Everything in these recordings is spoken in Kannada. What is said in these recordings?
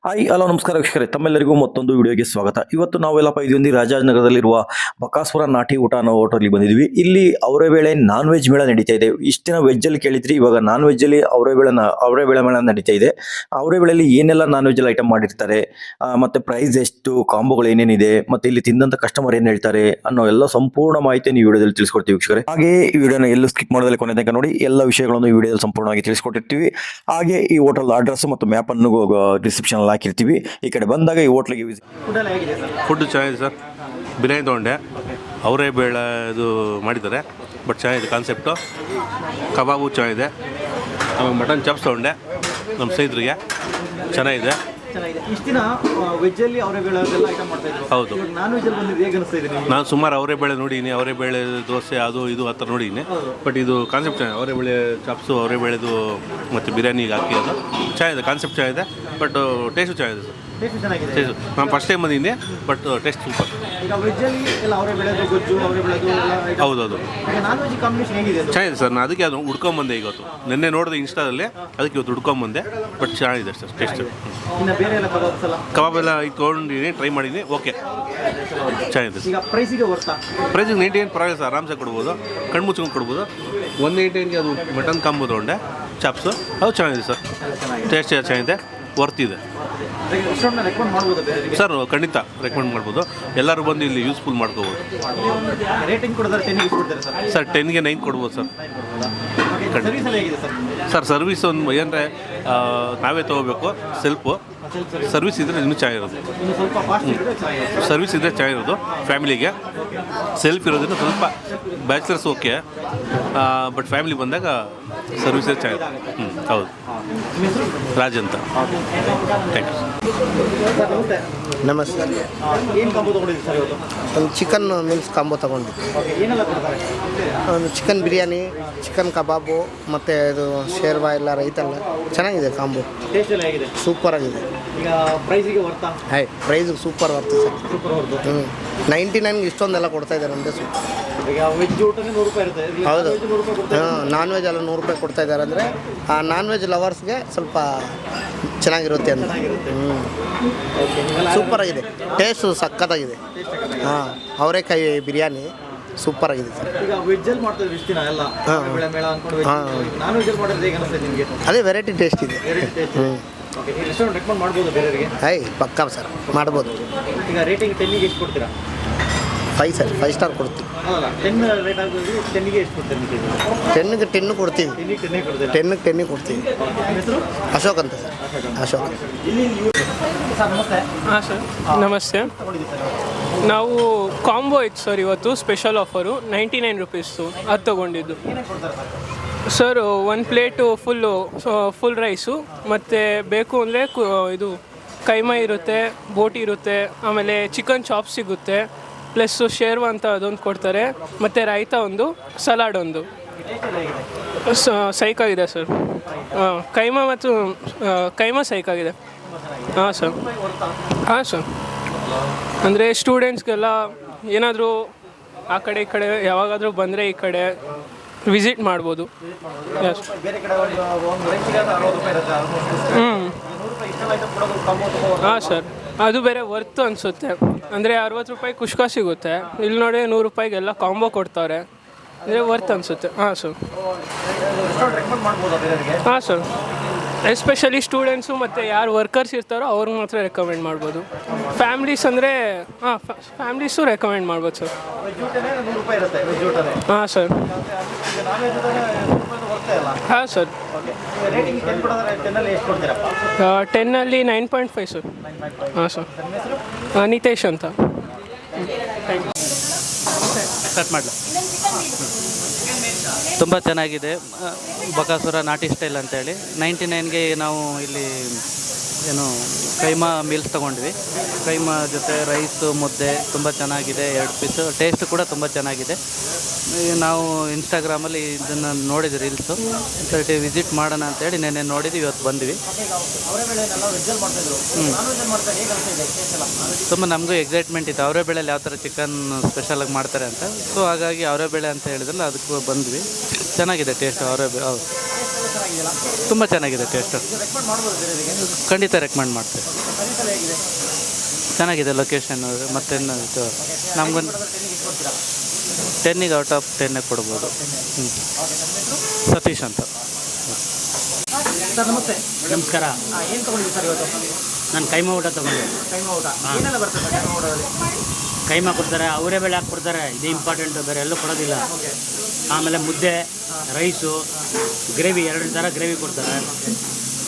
ಹಾಯ್ ಹಲೋ ನಮಸ್ಕಾರ ವೀಕ್ಷಕರೇ, ತಮ್ಮೆಲ್ಲರಿಗೂ ಮತ್ತೊಂದು ವಿಡಿಯೋಗೆ ಸ್ವಾಗತ. ಇವತ್ತು ನಾವೆಲ್ಲಪ್ಪ ಇದೊಂದು ರಾಜಾಜನಗರದಲ್ಲಿರುವ ಬಕಾಸುರ ನಾಟಿ ಊಟ ಅನ್ನೋ ಹೋಟೆಲ್ಗೆ ಬಂದಿದ್ವಿ. ಇಲ್ಲಿ ಅವರೇ ಬೇಳೆ ನಾನ್ ವೆಜ್ ಮೇಳ ನಡೀತಾ ಇದೆ. ಇಷ್ಟು ದಿನ ವೆಜ್ಜಲ್ಲಿ ಕೇಳಿದ್ರಿ, ಇವಾಗ ನಾನ್ ವೆಜ್ಜಲ್ಲಿ ಅವರೇ ಬೇಳೆ ಮೇಳ ನಡೀತಾ ಇದೆ. ಅವರೇ ಬೇಳೆಯಲ್ಲಿ ಏನೆಲ್ಲ ನಾನ್ ವೆಜ್ಜಲ್ಲಿ ಐಟಮ್ ಮಾಡಿರ್ತಾರೆ, ಮತ್ತೆ ಪ್ರೈಸ್ ಎಷ್ಟು, ಕಾಂಬೋಗಳು ಏನೇನಿದೆ, ಮತ್ತೆ ಇಲ್ಲಿ ತಿಂದಂತ ಕಸ್ಟಮರ್ ಏನ್ ಹೇಳ್ತಾರೆ ಅನ್ನೋ ಎಲ್ಲ ಸಂಪೂರ್ಣ ಮಾಹಿತಿ ನೀವು ವಿಡಿಯೋದಲ್ಲಿ ತಿಳಿಸ್ಕೊಡ್ತೀವಿ ವೀಕ್ಷಕರೇ. ಹಾಗೆ ಈ ವಿಡಿಯೋನ ಎಲ್ಲೂ ಸ್ಕಿಪ್ ಮಾಡೋದಕ್ಕೆ ಕೊನೆ ತನಕ ನೋಡಿ. ಎಲ್ಲ ವಿಷಯಗಳನ್ನು ಈ ವಿಡಿಯೋದಲ್ಲಿ ಸಂಪೂರ್ಣವಾಗಿ ತಿಳಿಸ್ಕೊಟ್ಟಿರ್ತೀವಿ. ಹಾಗೆ ಈ ಹೋಟೆಲ್ ಅಡ್ರೆಸ್ ಮತ್ತು ಮ್ಯಾಪ್ ಅನ್ನು ಡಿಸ್ಕ್ರಿಪ್ಷನ್ ಹಾಕಿರ್ತೀವಿ. ಈ ಕಡೆ ಬಂದಾಗ ಈ ಹೋಟ್ಲಿಗೆ ಫುಡ್ ಚೆನ್ನಾಗಿದೆ ಸರ್. ಬಿರಿಯಾನಿ ತೊಗೊಂಡೆ, ಅವರೇ ಬೇಳೆ ಇದು ಮಾಡಿದ್ದಾರೆ, ಬಟ್ ಚೆನ್ನಾಗಿದೆ ಕಾನ್ಸೆಪ್ಟು. ಕಬಾಬು ಚೆನ್ನಾಗಿದೆ. ಮಟನ್ ಚಾಪ್ಸ್ ತೊಗೊಂಡೆ ನಮ್ಮ ಸ್ನೇಹಿತರಿಗೆ, ಚೆನ್ನಾಗಿದೆ. ಹೌದು, ನಾನು ಸುಮಾರು ಅವರೇ ಬೇಳೆ ನೋಡಿದ್ದೀನಿ, ಅವರೇ ಬೇಳೆ ದೋಸೆ ಅದು ಇದು ಆ ಥರ ನೋಡಿದ್ದೀನಿ. ಬಟ್ ಇದು ಕಾನ್ಸೆಪ್ಟ್ ಚೆನ್ನಾಗಿದೆ. ಅವರೇ ಬೇಳೆ ಚಾಪ್ಸು, ಅವರೇ ಬೇಳೆದು ಮತ್ತು ಬಿರಿಯಾನಿಗೆ ಹಾಕಿ ಅದು ಚೆನ್ನಾಗಿದೆ. ಕಾನ್ಸೆಪ್ಟ್ ಚೆನ್ನಾಗಿದೆ, ಬಟ್ ಟೇಸ್ಟು ಚೆನ್ನಾಗಿದೆ ಸರ್. ನಾನು ಫಸ್ಟ್ ಟೈಮ್ ಬಂದಿದ್ದೀನಿ, ಬಟ್ ಟೇಸ್ಟ್ ಸೂಪರ್. ಹೌದೌದು, ಚೆನ್ನಾಗಿದೆ ಸರ್. ನಾನು ಅದಕ್ಕೆ ಅದು ಹುಡ್ಕೊಂಬಂದೆ ಇವತ್ತು. ನಿನ್ನೆ ನೋಡಿದೆ ಇನ್ಸ್ಟಾದಲ್ಲಿ, ಅದಕ್ಕೆ ಇವತ್ತು ಹುಡ್ಕೊಂಬಂದೆ. ಬಟ್ ಚೆನ್ನಾಗಿದೆ ಸರ್ ಟೇಸ್ಟ್. ಕಬಾಬ್ ಎಲ್ಲ ಈಗ ತೊಗೊಂಡಿದ್ದೀನಿ, ಟ್ರೈ ಮಾಡಿದ್ದೀನಿ. ಓಕೆ, ಚೆನ್ನಾಗಿದೆ. ಪ್ರೈಸಿಗೆ 99 ಪರವಾಗಿಲ್ಲ ಸರ್, ಆರಾಮ್ಸೆ ಕೊಡ್ಬೋದು. ಕಣ್ಣು ಮುಚ್ಕೊಂಡು ಕೊಡ್ಬೋದು. 199ಗೆ ಅದು ಮಟನ್ ಕಾಂಬೋ ತೊಗೊಂಡೆ, ಚಾಪ್ಸು, ಅದು ಚೆನ್ನಾಗಿದೆ ಸರ್. ಟೇಸ್ಟ್ ಚೆನ್ನಾಗಿದೆ, ವರ್ತಿದೆ ಸರ್. ಖಂಡಿತ ರೆಕಮೆಂಡ್ ಮಾಡ್ಬೋದು. ಎಲ್ಲರೂ ಬಂದು ಇಲ್ಲಿ ಯೂಸ್ಫುಲ್ ಮಾಡ್ಕೋಬೋದು ಸರ್. 10ಗೆ 9 ಕೊಡ್ಬೋದು ಸರ್. ಸರ್ ಸರ್ವಿಸ್ ಒಂದು ಏನಂದರೆ ನಾವೇ ತೊಗೋಬೇಕು. ಸೆಲ್ಫು ಸರ್ವಿಸ್ ಇದ್ದರೆ ಇನ್ನೂ ಚೆನ್ನಾಗಿರೋದು. ಸರ್ವಿಸ್ ಇದ್ದರೆ ಚೆನ್ನಾಗಿರೋದು ಫ್ಯಾಮಿಲಿಗೆ. ಸೆಲ್ಫ್ ಇರೋದ್ರಿಂದ ಸ್ವಲ್ಪ ಬ್ಯಾಚಲರ್ಸ್ ಓಕೆ, ಬಟ್ ಫ್ಯಾಮಿಲಿ ಬಂದಾಗ ಸರ್ವಿಸ್ ಚೆನ್ನಾಗಿದೆ. ಹೌದು. ರಾಜ್ ಅಂತ. Thank you. ನಮಸ್ತೆ. ಒಂದು ಚಿಕನ್ ಮೀಲ್ಸ್ ಕಾಂಬೋ ತೊಗೊಂಡಿದ್ದೆ. ಒಂದು ಚಿಕನ್ ಬಿರಿಯಾನಿ, ಚಿಕನ್ ಕಬಾಬು ಮತ್ತು ಇದು ಶೇರ್ವಾ ಎಲ್ಲ ರೈತಲ್ಲ ಚೆನ್ನಾಗಿದೆ ಕಾಂಬೋ. ಸೂಪರಾಗಿದೆ. ಹಾಯ್, ಪ್ರೈಸಿಗೆ ಸೂಪರ್ ವರ್ತು ಸರ್. 99ಗೆ ಇಷ್ಟೊಂದೆಲ್ಲ ಕೊಡ್ತಾಯಿದ್ದಾರೆ ನಮ್ಮದೇ ಸೂಪರ್. ಹೌದು, ನಾನ್ ವೆಜ್ ಎಲ್ಲ 100 ರೂಪಾಯಿ ಕೊಡ್ತಾಯಿದ್ದಾರೆ. ಅಂದರೆ ಆ ನಾನ್ ವೆಜ್ ಲವರ್ಸ್ಗೆ ಸ್ವಲ್ಪ ಚೆನ್ನಾಗಿರುತ್ತೆ ಅಂತ. ಸೂಪರಾಗಿದೆ, ಟೇಸ್ಟು ಸಖತ್ತಾಗಿದೆ. ಹಾಂ, ಅವರೇಕಾಯಿ ಬಿರಿಯಾನಿ ಸೂಪರಾಗಿದೆ ಸರ್. ಅದೇ ವೆರೈಟಿ ಟೇಸ್ಟ್ ಇದೆ. ಹಾಯ್, ಪಕ್ಕಾ ಸರ್, ಮಾಡ್ಬೋದು. 5 ಸರ್, 5 ಸ್ಟಾರ್ ಕೊಡ್ತೀವಿ. 10ಗೆ 10 ಕೊಡ್ತೀವಿ. 10ಗೆ 10 ಕೊಡ್ತೀವಿ. ಅಶೋಕ್ ಅಂತ ಸರ್. ಅಶೋಕ್. ಹಾಂ ಸರ್, ನಮಸ್ತೆ. ನಾವು ಕಾಂಬೋ ಇತ್ತು ಸರ್ ಇವತ್ತು, ಸ್ಪೆಷಲ್ ಆಫರು 99 ರುಪೀಸು. ಅದು ತೊಗೊಂಡಿದ್ದು ಸರ್. 1 ಪ್ಲೇಟು ಫುಲ್ ರೈಸು, ಮತ್ತು ಬೇಕು ಅಂದರೆ ಇದು ಕೈಮಾ ಇರುತ್ತೆ, ಬೋಟಿ ಇರುತ್ತೆ, ಆಮೇಲೆ ಚಿಕನ್ ಚಾಪ್ ಸಿಗುತ್ತೆ, ಪ್ಲಸ್ಸು ಶೇರ್ವಾ ಅಂತ ಅದೊಂದು ಕೊಡ್ತಾರೆ, ಮತ್ತು ರಾಯ್ತ ಒಂದು, ಸಲಾಡ್ ಒಂದು. ಸೈಕಾಗಿದೆ ಸರ್. ಕೈಮಾ ಮತ್ತು ಕೈಮಾ ಸೈಕಾಗಿದೆ. ಹಾಂ ಸರ್. ಹಾಂ ಸರ್, ಅಂದರೆ ಸ್ಟೂಡೆಂಟ್ಸ್ಗೆಲ್ಲ ಏನಾದರೂ ಆ ಕಡೆ ಈ ಕಡೆ ಯಾವಾಗಾದರೂ ಬಂದರೆ ಈ ಕಡೆ ವಿಸಿಟ್ ಮಾಡ್ಬೋದು. ಹಾಂ ಸರ್, ಅದು ಬೇರೆ ವರ್ತ್ ಅನಿಸುತ್ತೆ. ಅಂದರೆ 60 ರೂಪಾಯಿ ಕುಷ್ಕ ಸಿಗುತ್ತೆ, ಇಲ್ಲಿ ನೋಡಿ 100 ರೂಪಾಯಿಗೆಲ್ಲ ಕಾಂಬೋ ಕೊಡ್ತಾರೆ. ಅಂದರೆ ವರ್ತ್ ಅನಿಸುತ್ತೆ. ಹಾಂ ಸರ್. ಹಾಂ ಸರ್, ಎಸ್ಪೆಷಲಿ ಸ್ಟೂಡೆಂಟ್ಸು ಮತ್ತು ಯಾರು ವರ್ಕರ್ಸ್ ಇರ್ತಾರೋ ಅವ್ರಿಗೆ ಮಾತ್ರ ರೆಕಮೆಂಡ್ ಮಾಡ್ಬೋದು. ಫ್ಯಾಮ್ಲೀಸ್ ಅಂದರೆ ಫ್ಯಾಮ್ಲೀಸು ರೆಕಮೆಂಡ್ ಮಾಡ್ಬೋದು ಸರ್. ಹಾಂ ಸರ್. ಹಾಂ ಸರ್. 10ಲ್ಲಿ 9.5 ಸರ್. ಹಾಂ ಸರ್. ನಿತೇಶ್ ಅಂತ. ಕಟ್ ಮಾಡಲ. ತುಂಬ ಚೆನ್ನಾಗಿದೆ. ಬಕಾಸುರ ನಾಟಿ ಸ್ಟೈಲ್ ಅಂತೇಳಿ 99ಗೆ ನಾವು ಇಲ್ಲಿ ಏನು ಕೈಮಾ ಮೀಲ್ಸ್ ತೊಗೊಂಡ್ವಿ. ಕೈಮಾ ಜೊತೆ ರೈಸು, ಮುದ್ದೆ ತುಂಬ ಚೆನ್ನಾಗಿದೆ. 2 ಪೀಸು. ಟೇಸ್ಟ್ ಕೂಡ ತುಂಬ ಚೆನ್ನಾಗಿದೆ. ನಾವು ಇನ್ಸ್ಟಾಗ್ರಾಮಲ್ಲಿ ಇದನ್ನು ನೋಡಿದ್ವಿ ರೀಲ್ಸು. ಸರ್ಟಿ ವಿಸಿಟ್ ಮಾಡೋಣ ಅಂತೇಳಿ ನೆನ್ನೆ ನೋಡಿದ್ವಿ, ಇವತ್ತು ಬಂದ್ವಿ. ತುಂಬ ನಮಗೂ ಎಕ್ಸೈಟ್ಮೆಂಟ್ ಇತ್ತು, ಅವರೇ ಬೇಳೆಯಲ್ಲಿ ಯಾವ ಥರ ಚಿಕನ್ ಸ್ಪೆಷಲಾಗಿ ಮಾಡ್ತಾರೆ ಅಂತ. ಸೊ ಹಾಗಾಗಿ ಅವರೇ ಬೇಳೆ ಅಂತ ಹೇಳಿದ್ರಲ್ಲ, ಅದಕ್ಕೂ ಬಂದ್ವಿ. ಚೆನ್ನಾಗಿದೆ ಟೇಸ್ಟ್. ಅವರೇ ತುಂಬ ಚೆನ್ನಾಗಿದೆ ಟೇಸ್ಟ್. ಖಂಡಿತ ರೆಕಮೆಂಡ್ ಮಾಡ್ತೀವಿ. ಚೆನ್ನಾಗಿದೆ ಲೊಕೇಶನ್. ಮತ್ತು ಇದು ನಮ್ಗೊಂದು 10ಗೆ ಔಟ್ ಆಫ್ 10 ಕೊಡ್ಬೋದು. ಸತೀಶ್ ಅಂತ. ಸರ್ ನಮಸ್ತೆ. ನಮಸ್ಕಾರ. ಏನು ತೊಗೊಂಡಿದ್ದೀವಿ ಸರ್ ಇವತ್ತು? ನಾನು ಕೈಮಾ ಊಟ ತೊಗೊಂಡೆ. ಕೈಮಾ ಊಟ ಏನೆಲ್ಲ ಬರ್ತದೆ ಸರ್ ಕೈಮಾ ಊಟದಲ್ಲಿ? ಕೈಮಾ ಕೊಡ್ತಾರೆ, ಅವರೇ ಬೇಳೆ ಹಾಕಿ ಕೊಡ್ತಾರೆ, ಇದೇ ಇಂಪಾರ್ಟೆಂಟು, ಬೇರೆ ಎಲ್ಲೂ ಕೊಡೋದಿಲ್ಲ. ಆಮೇಲೆ ಮುದ್ದೆ, ರೈಸು, ಗ್ರೇವಿ 2 ಥರ ಗ್ರೇವಿ ಕೊಡ್ತಾರೆ.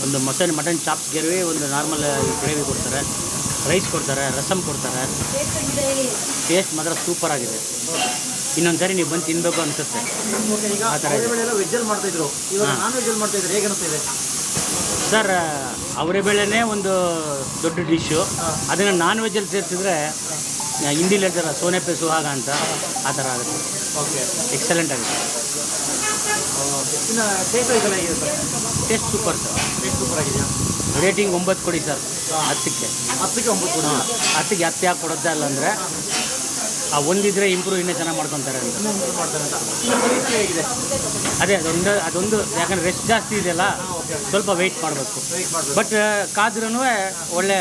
ಒಂದು ಮಟನ್ ಚಾಪ್ಸ್ ಗ್ರೇವಿ, ಒಂದು ನಾರ್ಮಲ್ ಗ್ರೇವಿ ಕೊಡ್ತಾರೆ. ರೈಸ್ ಕೊಡ್ತಾರೆ, ರಸಮ್ ಕೊಡ್ತಾರೆ. ಟೇಸ್ಟ್ ಮಾತ್ರ ಸೂಪರ್ ಆಗಿದೆ. ಇನ್ನೊಂದು ಸಾರಿ ನೀವು ಬಂದು ತಿನ್ನಬೇಕು ಅನಿಸುತ್ತೆ. ಈಗ ಆ ಥರ ಇದೆ. ಬೇಳೆಲ್ಲ ವೆಜ್ಜಲ್ಲಿ ಮಾಡ್ತಾಯಿದ್ರು, ಇವಾಗ ನಾನ್ ವೆಜ್ಜಲ್ಲಿ ಮಾಡ್ತಾಯಿದ್ರು, ಹೇಗೆ ಅನಿಸ್ತಿದೆ ಸರ್? ಅವರೇ ಬೇಳೆನೇ ಒಂದು ದೊಡ್ಡ ಡಿಶ್ಶು. ಅದನ್ನು ನಾನ್ ವೆಜ್ಜಲ್ಲಿ ಸೇರಿಸಿದ್ರೆ ಹಿಂದಿಲಿ ಹೇಳ್ತಾರೆ ಸೋನೆ ಪೆ ಸುಹಾಗ ಅಂತ, ಆ ಥರ ಆಗುತ್ತೆ. ಓಕೆ, ಎಕ್ಸಲೆಂಟ್ ಆಗುತ್ತೆ. ಇನ್ನು ಟೇಸ್ಟ್ ಇದೆಲ್ಲ ಹೇಗಿದೆ sir? Taste super sir. Taste super ಆಗಿದೆಯಾ? ರೇಟಿಂಗ್ 9 ಕೊಡಿ ಸರ್. 10ಕ್ಕೆ 9 ಕೊಡಿ. 10ಗೆ 10 ಯಾಕೆ ಕೊಡುತ್ತೆ ಅಲ್ಲ ಅಂದರೆ ಆ ಒಂದಿದ್ರೆ ಇಂಪ್ರೂವ್ ಇನ್ನೂ ಚೆನ್ನಾಗಿ ಮಾಡ್ಕೊತಾರೆ ಅಂತ. ಮಾಡ್ತಾರೆ ಅಂತ. ಸರ್ವಿಸ್ ಹೇಗಿದೆ? ಅದೇ ಅದೊಂದು ಯಾಕಂದರೆ ರೆಸ್ಟ್ ಜಾಸ್ತಿ ಇದೆಯಲ್ಲ, ಸ್ವಲ್ಪ ವೆಯ್ಟ್ ಮಾಡಬೇಕು. ಬಟ್ ಕಾದ್ರೂ ಒಳ್ಳೆ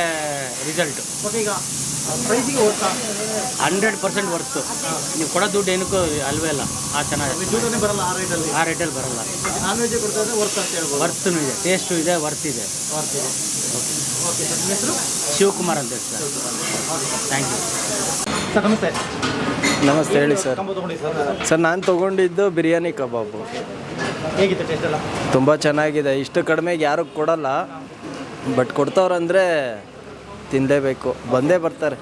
ರಿಸಲ್ಟು. ಓಕೆ, ಈಗ ಪ್ರೈಸಿಗೆ ಓದ್ತಾ 100% ವರ್ತು. ನೀವು ಕೊಡೋ ದುಡ್ಡು ಏನಕ್ಕೂ ಅಲ್ವೇ ಇಲ್ಲ. ಆ ಚೆನ್ನಾಗಿ ವೆಜ್ಜೂಟನೇ ಬರಲ್ಲ ಆ ರೇಟಲ್ಲಿ. ಆ ರೇಟಲ್ಲಿ ಬರಲ್ಲ. ನಾನ್ ವೆಜ್ ಕೊಡ್ತಾ ಇದ್ರೆ ವರ್ತ್ ಅಂತ ಹೇಳ್ಬೋದು. ವರ್ತೂ ಇದೆ, ಟೇಸ್ಟು ಇದೆ, ವರ್ತ್ ಇದೆ. ವರ್ತ್ ಇದೆ. ಓಕೆ ಸರ್, ನಿಮ್ಮ ಹೆಸರು? ಶಿವಕುಮಾರ್ ಅಂತ ಹೇಳಿ ಸರ್. Thank you sir. ನಮಸ್ತೆ. ನಮಸ್ತೆ, ಹೇಳಿ ಸರ್. ಕಂಬ ತೊಗೊಂಡಿದ್ದೀವಿ ಸರ್. ಸರ್, ನಾನು ತೊಗೊಂಡಿದ್ದು ಬಿರಿಯಾನಿ ಕಬಾಬು. ಹೇಗಿತ್ತು ಟೇಸ್ಟ್ ಎಲ್ಲ? ತುಂಬ ಚೆನ್ನಾಗಿದೆ. ಇಷ್ಟು ಕಡಿಮೆಗೆ ಯಾರು ಕೊಡಲ್ಲ, ಬಟ್ ಕೊಡ್ತವ್ರಂದರೆ ತಿನ್ನಲೇಬೇಕು, ಬಂದೇ ಬರ್ತಾರೆ.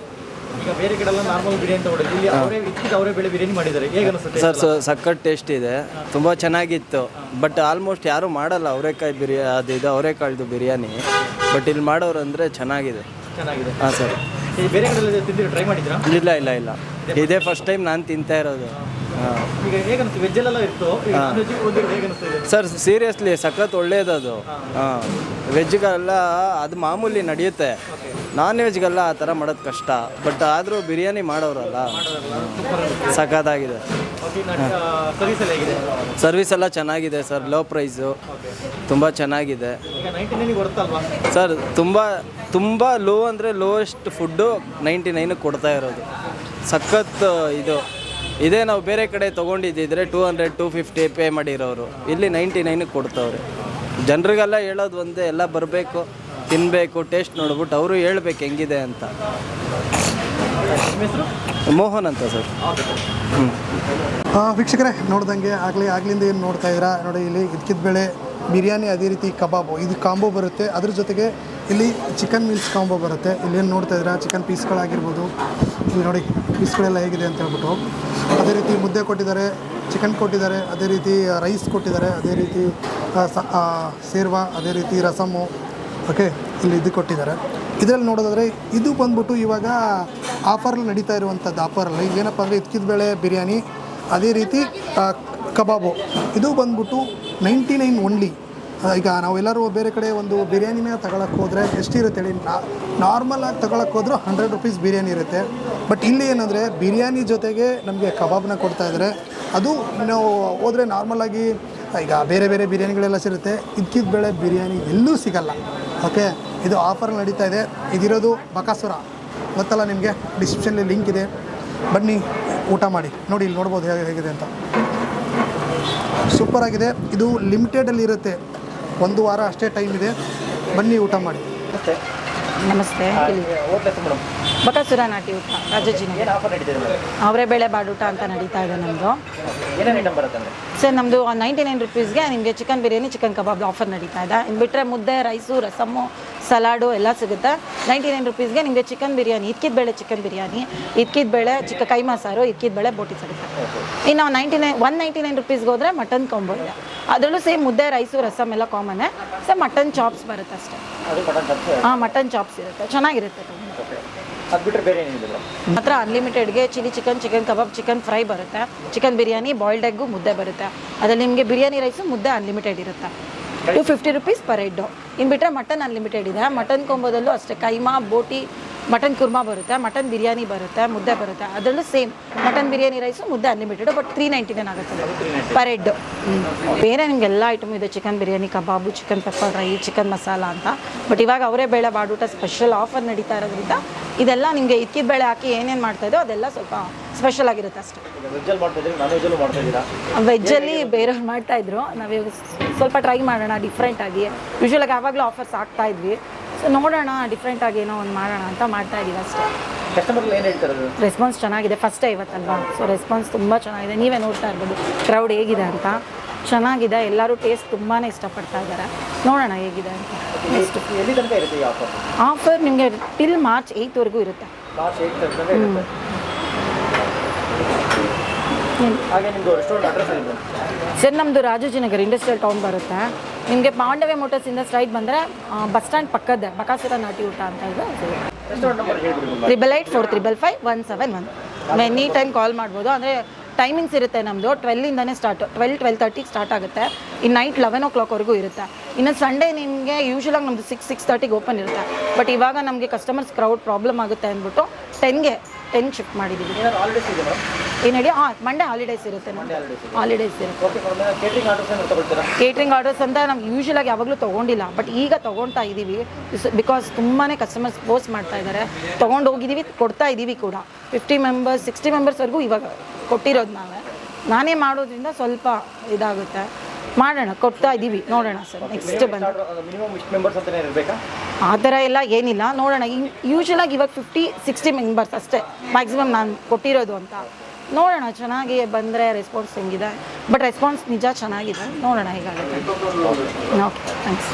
ಈಗ ಬೇರೆ ಕಡೆ ಎಲ್ಲ ನಾರ್ಮಲ್ ಬಿರಿಯಾನಿ ತಗೊಂಡಿದ್ದು, ಇಲ್ಲಿ ಅವರೇ ಬೇಳೆ ಬಿರಿಯಾನಿ ಮಾಡಿದ್ದಾರೆ, ಹೇಗೆ ಅನಿಸುತ್ತೆ ಸರ್, ಸಖತ್ ಟೇಸ್ಟ್ ಇದೆ, ತುಂಬ ಚೆನ್ನಾಗಿತ್ತು. ಬಟ್ ಆಲ್ಮೋಸ್ಟ್ ಯಾರೂ ಮಾಡಲ್ಲ ಅವರೇಕಾಯಿ ಇದು ಅವರೇಕಾಳ್ದು ಬಿರಿಯಾನಿ. ಬಟ್ ಇಲ್ಲಿ ಮಾಡೋರು ಅಂದರೆ ಚೆನ್ನಾಗಿದೆ. ಚೆನ್ನಾಗಿದೆ. ಹಾಂ ಸರ್. ಈ ಬೇರೆ ಕಡೆ ತಿಂದಿರೋ ಟ್ರೈ ಮಾಡಿದ್ರಾ? ಇಲ್ಲ, ಇದೇ ಫಸ್ಟ್ ಟೈಮ್ ನಾನು ತಿಂತಾ ಇರೋದು. ಹಾಂ. ಈಗ ಹೇಗೆ ಅನಿಸ್ತು? ವೆಜ್ಜಲ್ಲೆಲ್ಲ ಇತ್ತು, ಈಗ ನಾನ್ ವೆಜ್ ಒಂದಿರೋ ಹೇಗೆ ಅನಿಸ್ತಿದೆ? ಸರ್, ಸೀರಿಯಸ್ಲಿ ಸಖತ್ ಒಳ್ಳೇದದು. ಹಾಂ. ವೆಜ್ಗೆಲ್ಲ ಅದು ಮಾಮೂಲಿ ನಡೆಯುತ್ತೆ, ನಾನ್ ವೆಜ್ಗೆಲ್ಲ ಆ ಥರ ಮಾಡೋದು ಕಷ್ಟ. ಬಟ್ ಆದರೂ ಬಿರಿಯಾನಿ ಮಾಡೋರಲ್ಲ, ಸಖತ್ತಾಗಿದೆ. ಸರ್ವಿಸ್ ಎಲ್ಲ ಹೇಗಿದೆ? ಸರ್ವಿಸ್ ಎಲ್ಲ ಚೆನ್ನಾಗಿದೆ ಸರ್, ಲೋ ಪ್ರೈಸು, ತುಂಬ ಚೆನ್ನಾಗಿದೆ ಈಗ 99 ಬರುತ್ತಲ್ವಾ ಸರ್. ತುಂಬ ಲೋ ಅಂದರೆ ಲೋಯೆಸ್ಟ್ ಫುಡ್ಡು 99ಕ್ಕೆ ಕೊಡ್ತಾ ಇರೋದು. ಸಖತ್ ಇದೇ ನಾವು ಬೇರೆ ಕಡೆ ತೊಗೊಂಡಿದ್ದಿದ್ರೆ 200 250 ಪೇ ಮಾಡಿರೋರು, ಇಲ್ಲಿ 99ಕ್ಕೆ ಕೊಡ್ತವ್ರೆ. ಜನರಿಗೆಲ್ಲ ಹೇಳೋದು ಒಂದೇ, ಎಲ್ಲ ಬರಬೇಕು, ತಿನ್ನಬೇಕು, ಟೇಸ್ಟ್ ನೋಡ್ಬಿಟ್ಟು ಅವರು ಹೇಳ್ಬೇಕು ಹೆಂಗಿದೆ ಅಂತ. ಮೋಹನ್ ಅಂತ ಸರ್. ವೀಕ್ಷಕರೇ, ನೋಡ್ದಂಗೆ ಆಗ್ಲಿಂದ ಏನು ನೋಡ್ತಾ ಇದ್ದೀರಾ ನೋಡಿ, ಇಲ್ಲಿ ಇದ್ಕಿದ ಬೇಳೆ ಬಿರಿಯಾನಿ, ಅದೇ ರೀತಿ ಕಬಾಬು, ಇದು ಕಾಂಬೋ ಬರುತ್ತೆ. ಅದ್ರ ಜೊತೆಗೆ ಇಲ್ಲಿ ಚಿಕನ್ ಮೀಲ್ಸ್ ಕಾಂಬೋ ಬರುತ್ತೆ. ಇಲ್ಲೇನು ನೋಡ್ತಾ ಇದ್ದೀರಾ, ಚಿಕನ್ ಪೀಸ್ಗಳಾಗಿರ್ಬೋದು, ಇಲ್ಲಿ ನೋಡಿ ಪೀಸ್ಗಳೆಲ್ಲ ಹೇಗಿದೆ ಅಂತ ಹೇಳ್ಬಿಟ್ಟು. ಅದೇ ರೀತಿ ಮುದ್ದೆ ಕೊಟ್ಟಿದ್ದಾರೆ, ಚಿಕನ್ ಕೊಟ್ಟಿದ್ದಾರೆ, ಅದೇ ರೀತಿ ರೈಸ್ ಕೊಟ್ಟಿದ್ದಾರೆ, ಅದೇ ರೀತಿ ಸೇರ್ವಾ, ಅದೇ ರೀತಿ ರಸಮು. ಓಕೆ, ಇಲ್ಲಿ ಇದು ಕೊಟ್ಟಿದ್ದಾರೆ. ಇದರಲ್ಲಿ ನೋಡೋದಾದರೆ ಇದು ಬಂದ್ಬಿಟ್ಟು ಇವಾಗ ಆಫರಲ್ಲಿ ನಡೀತಾ ಇರುವಂಥದ್ದು. ಆಫರಲ್ಲಿ ಏನಪ್ಪ ಅಂದರೆ ಇದ್ಕಿದ ಬೇಳೆ ಬಿರಿಯಾನಿ, ಅದೇ ರೀತಿ ಕಬಾಬು, ಇದು ಬಂದ್ಬಿಟ್ಟು 99 ಓನ್ಲಿ. ಈಗ ನಾವೆಲ್ಲರೂ ಬೇರೆ ಕಡೆ ಒಂದು ಬಿರಿಯಾನಿನ ತಗೊಳಕ್ಕೆ ಹೋದರೆ ಎಷ್ಟಿರುತ್ತೆ ಹೇಳಿ? ನಾರ್ಮಲಾಗಿ ತಗೊಳಕ್ಕೆ ಹೋದ್ರೂ 100 ರುಪೀಸ್ ಬಿರಿಯಾನಿ ಇರುತ್ತೆ. ಬಟ್ ಇಲ್ಲಿ ಏನಂದರೆ ಬಿರಿಯಾನಿ ಜೊತೆಗೆ ನಮಗೆ ಕಬಾಬ್ನ ಕೊಡ್ತಾಯಿದ್ದಾರೆ. ಅದು ನಾವು ಹೋದರೆ ನಾರ್ಮಲಾಗಿ ಈಗ ಬೇರೆ ಬಿರಿಯಾನಿಗಳೆಲ್ಲ ಸಿಗುತ್ತೆ, ಇದ್ಕಿದ ಬೇಳೆ ಬಿರಿಯಾನಿ ಎಲ್ಲೂ ಸಿಗಲ್ಲ. ಓಕೆ, ಇದು ಆಫರ್ ನಡೀತಾ ಇದೆ. ಇದಿರೋದು ಬಕಾಸುರ, ಗೊತ್ತಲ್ಲ ನಿಮಗೆ, ಡಿಸ್ಕ್ರಿಪ್ಷನಲ್ಲಿ ಲಿಂಕ್ ಇದೆ, ಬನ್ನಿ ಊಟ ಮಾಡಿ. ನೋಡಿ, ಇಲ್ಲಿ ನೋಡ್ಬೋದು ಹೇಗಿದೆ ಅಂತ. ಸೂಪರಾಗಿದೆ. ಇದು ಲಿಮಿಟೆಡಲ್ಲಿ ಇರುತ್ತೆ, 1 ವಾರ ಅಷ್ಟೇ ಟೈಮ್ ಇದೆ. ಬನ್ನಿ ಊಟ ಮಾಡಿ. ನಮಸ್ತೆ. ಬಕಾಸುರ ನಾಟಿ ಊಟ ರಾಜಾಜಿನಗರ. ಅವರೇ ಬೇಳೆ ಬಾಡೂಟ ಅಂತ ನಡೀತಾ ಇದೆ ನಮ್ಮದು. ಸರ್, ನಮ್ಮದು 99 ರುಪೀಸ್ಗೆ ನಿಮಗೆ ಚಿಕನ್ ಬಿರಿಯಾನಿ, ಚಿಕನ್ ಕಬಾಬ್ ಆಫರ್ ನಡೀತಾ ಇದೆ. ಇನ್ನು ಬಿಟ್ಟರೆ ಮುದ್ದೆ, ರೈಸು, ರಸಮ್ಮು, ಸಲಾಡು ಎಲ್ಲ ಸಿಗುತ್ತೆ. 99 ರುಪೀಸ್ಗೆ ನಿಮಗೆ ಚಿಕನ್ ಬಿರಿಯಾನಿ, ಇದ್ಕಿದ ಬೇಳೆ ಚಿಕನ್ ಬಿರಿಯಾನಿ, ಇದ್ಕಿದ ಬೇಳೆ ಕೈಮಾ ಸಾರು, ಇದ್ಕಿದ ಬೇಳೆ ಬೋಟಿ ಸಿಗುತ್ತೆ. ಇನ್ನು ನಾವು 199 ರುಪೀಸ್ಗೆ ಹೋದರೆ ಮಟನ್ ಕಾಂಬೋ ಇದೆ. ಅದರಲ್ಲೂ ಸೇಮ್ ಮುದ್ದೆ, ರೈಸು, ರಸಮ್ ಎಲ್ಲ ಕಾಮನ್ನೇ. ಸರ್, ಮಟನ್ ಚಾಪ್ಸ್ ಬರುತ್ತೆ ಅಷ್ಟೇ. ಹಾಂ, ಮಟನ್ ಚಾಪ್ಸ್ ಇರುತ್ತೆ, ಚೆನ್ನಾಗಿರುತ್ತೆ. ಮಾತ್ರ ಅನ್ಲಿಮಿಟೆಡ್ಗೆ ಚಿಲ್ಲಿ ಚಿಕನ್, ಚಿಕನ್ ಕಬಾಬ್, ಚಿಕನ್ ಫ್ರೈ ಬರುತ್ತೆ, ಚಿಕನ್ ಬಿರಿಯಾನಿ, ಬಾಯ್ಲ್ಡ್ ಎಗ್ಗು, ಮುದ್ದೆ ಬರುತ್ತೆ. ಅದರಲ್ಲಿ ನಿಮಗೆ ಬಿರಿಯಾನಿ ರೈಸು, ಮುದ್ದೆ ಅನ್ಲಿಮಿಟೆಡ್ ಇರುತ್ತೆ. 250 ರುಪೀಸ್ ಪರ್ ಹೆಡ್ಡು. ಇನ್ನು ಬಿಟ್ಟರೆ ಮಟನ್ ಅನ್ಲಿಮಿಟೆಡ್ ಇದೆ. ಮಟನ್ ಕೊಂಬೋದಲ್ಲೂ ಅಷ್ಟೇ, ಕೈಮಾ, ಬೋಟಿ, ಮಟನ್ ಕುರ್ಮಾ ಬರುತ್ತೆ, ಮಟನ್ ಬಿರಿಯಾನಿ ಬರುತ್ತೆ, ಮುದ್ದೆ ಬರುತ್ತೆ. ಅದರಲ್ಲೂ ಸೇಮ್ ಮಟನ್ ಬಿರಿಯಾನಿ ರೈಸು, ಮುದ್ದೆ ಅನ್ಲಿಮಿಟೆಡ್, ಬಟ್ 399 ಆಗುತ್ತೆ ಪರ್ ಹೆಡ್. ಬೇರೆ ನಿಮ್ಗೆ ಎಲ್ಲ ಐಟಮ್ ಇದೆ, ಚಿಕನ್ ಬಿರಿಯಾನಿ, ಕಬಾಬು, chicken pepper fry, chicken masala ಅಂತ. ಬಟ್ ಇವಾಗ ಅವರೇ ಬೇಳೆ ಬಾಡೂಟ ಸ್ಪೆಷಲ್ ಆಫರ್ ನಡೀತಾ ಇರೋದ್ರಿಂದ ಇದೆಲ್ಲ ನಿಮಗೆ ಇಕ್ಕಿದ ಬೇಳೆ ಹಾಕಿ ಏನೇನು ಮಾಡ್ತಾಯಿದ್ದೋ ಅದೆಲ್ಲ ಸ್ವಲ್ಪ ಸ್ಪೆಷಲ್ ಆಗಿರುತ್ತೆ ಅಷ್ಟೇ. ವೆಜ್ಜಲ್ಲಿ ಬೇರೆಯವ್ರು ಮಾಡ್ತಾಯಿದ್ರು, ನಾವಿವಾಗ ಸ್ವಲ್ಪ ಟ್ರೈ ಮಾಡೋಣ ಡಿಫ್ರೆಂಟಾಗಿ. ಯೂಶ್ವಲಾಗಿ ಯಾವಾಗಲೂ ಆಫರ್ಸ್ ಆಗ್ತಾ ಇದ್ವಿ, ಸೊ ನೋಡೋಣ ಡಿಫ್ರೆಂಟಾಗಿ ಏನೋ ಒಂದು ಮಾಡೋಣ ಅಂತ ಮಾಡ್ತಾ ಇದ್ದೀವಿ ಅಷ್ಟೇ. ರೆಸ್ಪಾನ್ಸ್ ಚೆನ್ನಾಗಿದೆ, ಫಸ್ಟೇ ಇವತ್ತಲ್ವಾ, ಸೊ ರೆಸ್ಪಾನ್ಸ್ ತುಂಬ ಚೆನ್ನಾಗಿದೆ. ನೀವೇ ನೋಡ್ತಾ ಇರ್ಬೋದು ಕ್ರೌಡ್ ಹೇಗಿದೆ ಅಂತ. ಚೆನ್ನಾಗಿದೆ, ಎಲ್ಲರೂ ಟೇಸ್ಟ್ ತುಂಬಾ ಇಷ್ಟಪಡ್ತಾ ಇದ್ದಾರೆ. ನೋಡೋಣ ಹೇಗಿದೆ ಅಂತ. ನೆಕ್ಸ್ಟ್ ಆಫರ್ ನಿಮಗೆ ಟಿಲ್ ಮಾರ್ಚ್ 8ವರೆಗೂ ಇರುತ್ತೆ. ಸರ್ ನಮ್ಮದು ರಾಜಾಜಿನಗರ್ ಇಂಡಸ್ಟ್ರಿಯಲ್ ಟೌನ್ ಬರುತ್ತೆ. ನಿಮಗೆ ಪಾಂಡವೆ ಮೋಟರ್ಸಿಂದ ಸ್ಟ್ರೈಟ್ ಬಂದರೆ ಬಸ್ ಸ್ಟ್ಯಾಂಡ್ ಪಕ್ಕದ ಬಕಾಸುರ ನಾಟಿ ಊಟ ಅಂತ ಇದೆ. 8884555171 ಎನಿ ಟೈಮ್ ಕಾಲ್ ಮಾಡ್ಬೋದು. ಅಂದರೆ ಟೈಮಿಂಗ್ಸ್ ಇರುತ್ತೆ ನಮ್ಮದು 12ಇಂದನೇ ಸ್ಟಾರ್ಟ್, 12-12:30 ಸ್ಟಾರ್ಟ್ ಆಗುತ್ತೆ. ಇನ್ನು ನೈಟ್ 11 o'clockವರೆಗೂ ಇರುತ್ತೆ. ಇನ್ನು ಸಂಡೇ ನಿಮಗೆ ಯೂಶ್ವಲಾಗಿ ನಮ್ಮದು 6-6:30 ಓಪನ್ ಇರುತ್ತೆ. ಬಟ್ ಇವಾಗ ನಮಗೆ ಕಸ್ಟಮರ್ಸ್ ಕ್ರೌಡ್ ಪ್ರಾಬ್ಲಮ್ ಆಗುತ್ತೆ ಅಂದ್ಬಿಟ್ಟು 10 ಶಿಫ್ಟ್ ಮಾಡಿದ್ದೀವಿ. ಏನು ಹೇಳಿ? ಮಂಡೇ ಹಾಲಿಡೇಸ್ ಇರುತ್ತೆ, ಹಾಲಿಡೇಸ್ ಇರುತ್ತೆ. ಕೇಟ್ರಿಂಗ್ ಆರ್ಡರ್ಸ್ ಅಂತ ನಮ್ಗೆ ಯೂಶ್ವಲಾಗಿ ಯಾವಾಗಲೂ ತೊಗೊಂಡಿಲ್ಲ, ಬಟ್ ಈಗ ತೊಗೊಳ್ತಾ ಇದ್ದೀವಿ. ಬಿಕಾಸ್ ತುಂಬಾ ಕಸ್ಟಮರ್ಸ್ ಪೋಸ್ಟ್ ಮಾಡ್ತಾ ಇದ್ದಾರೆ. ತೊಗೊಂಡು ಹೋಗಿದ್ದೀವಿ, ಕೊಡ್ತಾ ಇದ್ದೀವಿ ಕೂಡ. 50 ಮೆಂಬರ್ಸ್ 60 ಮೆಂಬರ್ಸ್ವರೆಗೂ ಇವಾಗ ಕೊಟ್ಟಿರೋದು ನಾನೇ ಮಾಡೋದ್ರಿಂದ ಸ್ವಲ್ಪ ಇದಾಗುತ್ತೆ. ಮಾಡೋಣ, ಕೊಡ್ತಾ ಇದ್ದೀವಿ, ನೋಡೋಣ ಸರ್. ನೆಕ್ಸ್ಟ್ ಬಂದು ಆ ಥರ ಎಲ್ಲ ಏನಿಲ್ಲ, ನೋಡೋಣ. ಯೂಶ್ವಲಾಗಿ ಇವಾಗ 50-60 ಮೆಂಬರ್ಸ್ ಅಷ್ಟೇ ಮ್ಯಾಕ್ಸಿಮಮ್ ನಾನು ಕೊಟ್ಟಿರೋದು ಅಂತ. ನೋಡೋಣ, ಚೆನ್ನಾಗಿ ಬಂದರೆ ರೆಸ್ಪಾನ್ಸ್ ಹೆಂಗಿದೆ. ಬಟ್ ರೆಸ್ಪಾನ್ಸ್ ನಿಜ ಚೆನ್ನಾಗಿದೆ, ನೋಡೋಣ ಹೇಗಾಗುತ್ತೆ. Okay, thanks.